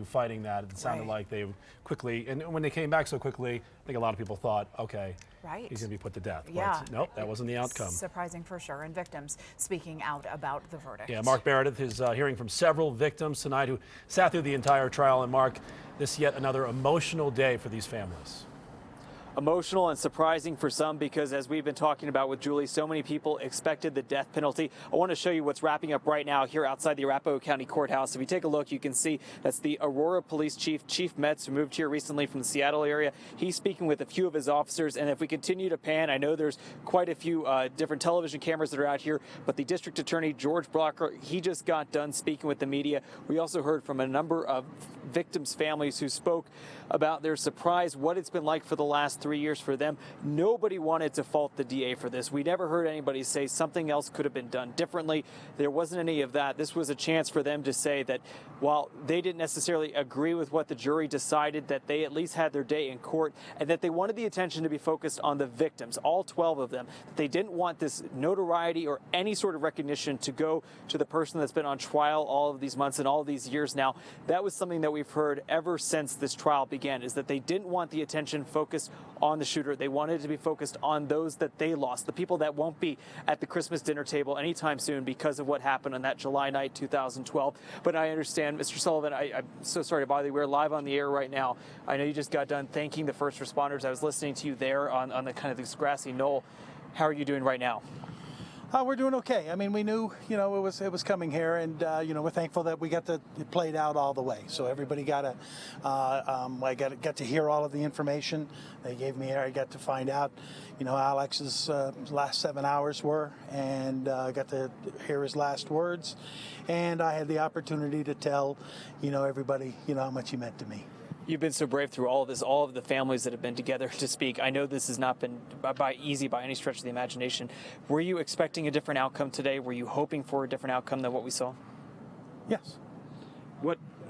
fighting that. It sounded like they quickly, and when they came back so quickly, I think a lot of people thought, okay, he's going to be put to death. Yeah. But nope, that wasn't the outcome. Surprising for sure. And victims speaking out about the verdict. Yeah, Mark Meredith is hearing from several victims tonight who sat through the entire trial. And Mark, this yet another emotional day for these families. Emotional and surprising for some because, as we've been talking about with Julie, so many people expected the death penalty. I want to show you what's wrapping up right now here outside the Arapahoe County Courthouse. If you take a look, you can see that's the Aurora Police Chief, Chief Metz, who moved here recently from the Seattle area. He's speaking with a few of his officers, and if we continue to pan, I know there's quite a few different television cameras that are out here, but the District Attorney, George Blocker, he just got done speaking with the media. We also heard from a number of victims' families who spoke about their surprise, what it's been like for the last 3 years for them. Nobody wanted to fault the DA for this. We never heard anybody say something else could have been done differently. There wasn't any of that. This was a chance for them to say that while they didn't necessarily agree with what the jury decided, that they at least had their day in court and that they wanted the attention to be focused on the victims, all 12 of them. That they didn't want this notoriety or any sort of recognition to go to the person that's been on trial all of these months and all of these years now. That was something that we've heard ever since this trial began, is that they didn't want the attention focused on the shooter. They wanted it to be focused on those that they lost, the people that won't be at the Christmas dinner table anytime soon because of what happened on that July night, 2012. But I understand, Mr. Sullivan, I'm so sorry to bother you. We're live on the air right now. I know you just got done thanking the first responders. I was listening to you there on the kind of this grassy knoll. How are you doing right now? We're doing okay. I mean, we knew, it was coming here, and we're thankful that we got it played out all the way. So everybody got to hear all of the information. They gave me, I got to find out, Alex's last 7 hours were, and got to hear his last words, and I had the opportunity to tell, everybody, how much he meant to me. You've been so brave through all of this, all of the families that have been together to speak. I know this has not been easy by any stretch of the imagination. Were you expecting a different outcome today? Were you hoping for a different outcome than what we saw? Yes.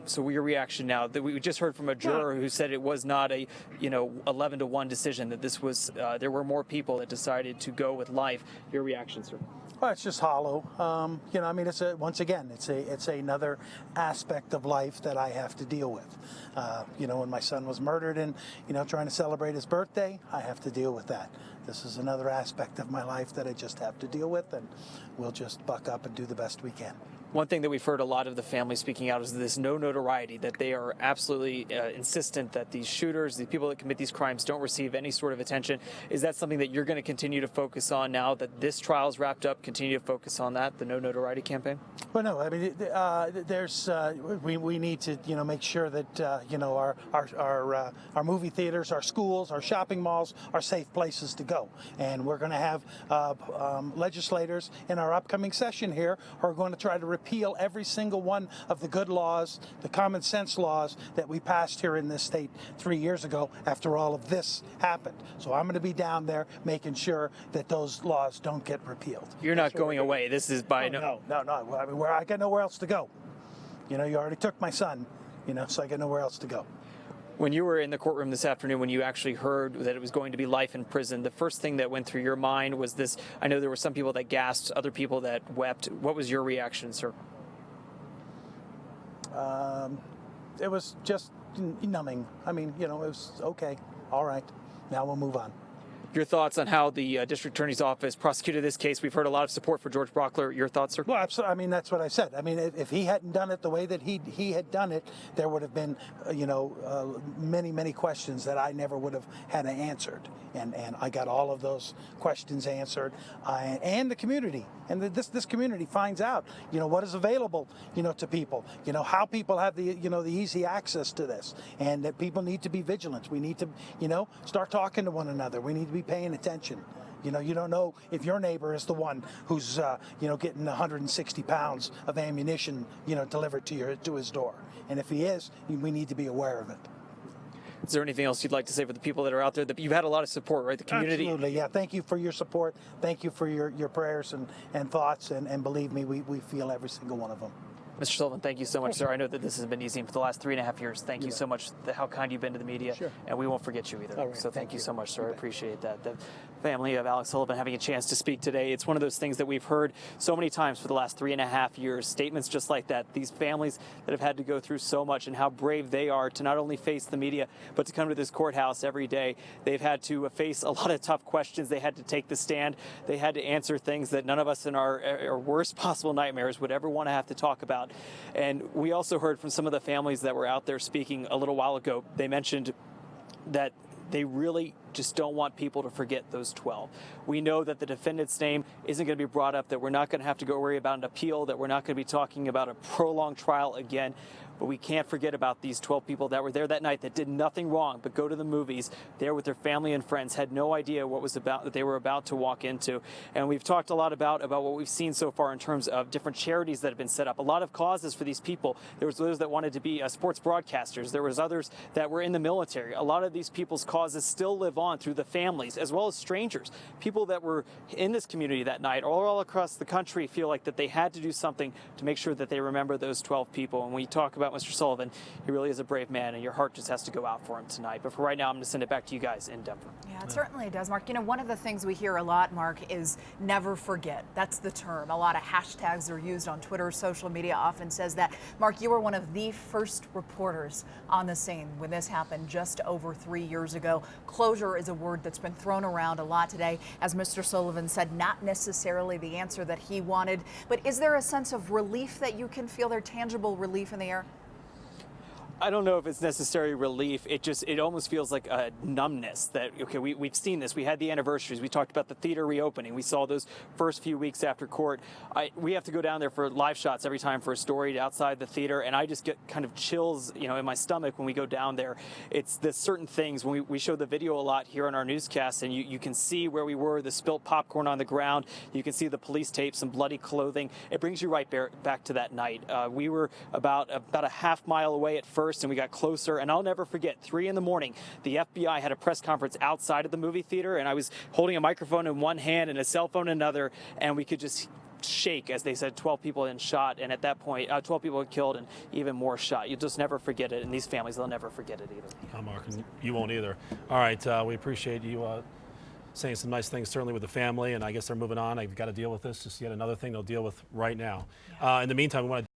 So your reaction now? That we just heard from a juror who said it was not a 11-1 decision. That this was there were more people that decided to go with life. Your reaction, sir? Well, it's just hollow. It's another aspect of life that I have to deal with. When my son was murdered and, trying to celebrate his birthday, I have to deal with that. This is another aspect of my life that I just have to deal with, and we'll just buck up and do the best we can. One thing that we've heard a lot of the families speaking out is this no notoriety, that they are absolutely insistent that these shooters, the people that commit these crimes, don't receive any sort of attention. Is that something that you're going to continue to focus on now that this trial is wrapped up, continue to focus on that, the no notoriety campaign? Well, no, I mean, we need to, make sure that, our movie theaters, our schools, our shopping malls are safe places to go. And we're going to have legislators in our upcoming session here who are going to try to repeal every single one of the good laws, the common sense laws that we passed here in this state 3 years ago after all of this happened. So I'm going to be down there making sure that those laws don't get repealed. You're not going away. This is by no. I mean, I got nowhere else to go. You already took my son, so I got nowhere else to go. When you were in the courtroom this afternoon, when you actually heard that it was going to be life in prison, the first thing that went through your mind was this. I know there were some people that gasped, other people that wept. What was your reaction, sir? It was just numbing. I mean, it was okay. All right. Now we'll move on. Your thoughts on how the district attorney's office prosecuted this case? We've heard a lot of support for George Brockler. Your thoughts, sir? Well, absolutely. I mean, that's what I said. I mean, if he hadn't done it the way that he had done it, there would have been, many questions that I never would have had answered. And I got all of those questions answered. And the community. And this community finds out, what is available, to people. How people have the easy access to this. And that people need to be vigilant. We need to, start talking to one another. We need to be paying attention. You don't know if your neighbor is the one who's, getting 160 pounds of ammunition, delivered to his door. And if he is, we need to be aware of it. Is there anything else you'd like to say for the people that are out there? You've had a lot of support, right? The community. Absolutely, yeah. Thank you for your support. Thank you for your prayers and thoughts. And believe me, we feel every single one of them. Mr. Sullivan, thank you so much, sir. I know that this has been easy for the last 3.5 years. Thank you so much. How kind you've been to the media. Sure. And we won't forget you either. All right, so thank you so much, sir. I appreciate that. Family of Alex Sullivan having a chance to speak today. It's one of those things that we've heard so many times for the last 3.5 years, statements just like that. These families that have had to go through so much and how brave they are to not only face the media, but to come to this courthouse every day. They've had to face a lot of tough questions. They had to take the stand. They had to answer things that none of us in our worst possible nightmares would ever want to have to talk about. And we also heard from some of the families that were out there speaking a little while ago. They mentioned that they really just don't want people to forget those 12. We know that the defendant's name isn't going to be brought up, that we're not going to have to go worry about an appeal, that we're not going to be talking about a prolonged trial again. But we can't forget about these 12 people that were there that night that did nothing wrong but go to the movies, there with their family and friends, had no idea what was about that they were about to walk into. And we've talked a lot about what we've seen so far in terms of different charities that have been set up. A lot of causes for these people. There was those that wanted to be sports broadcasters. There was others that were in the military. A lot of these people's causes still live on through the families as well as strangers. People that were in this community that night all across the country feel like that they had to do something to make sure that they remember those 12 people. And when you talk about Mr. Sullivan, he really is a brave man, and your heart just has to go out for him tonight. But for right now, I'm going to send it back to you guys in Denver. Yeah, it certainly does, Mark. You know, one of the things we hear a lot, Mark, is never forget. That's the term. A lot of hashtags are used on Twitter. Social media often says that. Mark, you were one of the first reporters on the scene when this happened just over 3 years ago. Closure is a word that's been thrown around a lot today. As Mr. Sullivan said, not necessarily the answer that he wanted. But is there a sense of relief that you can feel there, tangible relief in the air? I don't know if it's necessary relief. It almost feels like a numbness that, okay, we've seen this. We had the anniversaries. We talked about the theater reopening. We saw those first few weeks after court. We have to go down there for live shots every time for a story outside the theater, and I just get kind of chills, in my stomach when we go down there. It's the certain things. When we show the video a lot here on our newscast, and you can see where we were, the spilt popcorn on the ground. You can see the police tape, some bloody clothing. It brings you right back to that night. We were about a half mile away at first, and we got closer, and I'll never forget, 3 in the morning, the FBI had a press conference outside of the movie theater, and I was holding a microphone in one hand and a cell phone in another, and we could just shake as they said 12 people had been shot, and at that point 12 people were killed and even more shot. You'll just never forget it, and these families, they'll never forget it either. Mark, and you won't either. All right, we appreciate you saying some nice things, certainly with the family, and I guess they're moving on. I've got to deal with this, just yet another thing they'll deal with right now. In the meantime, we want to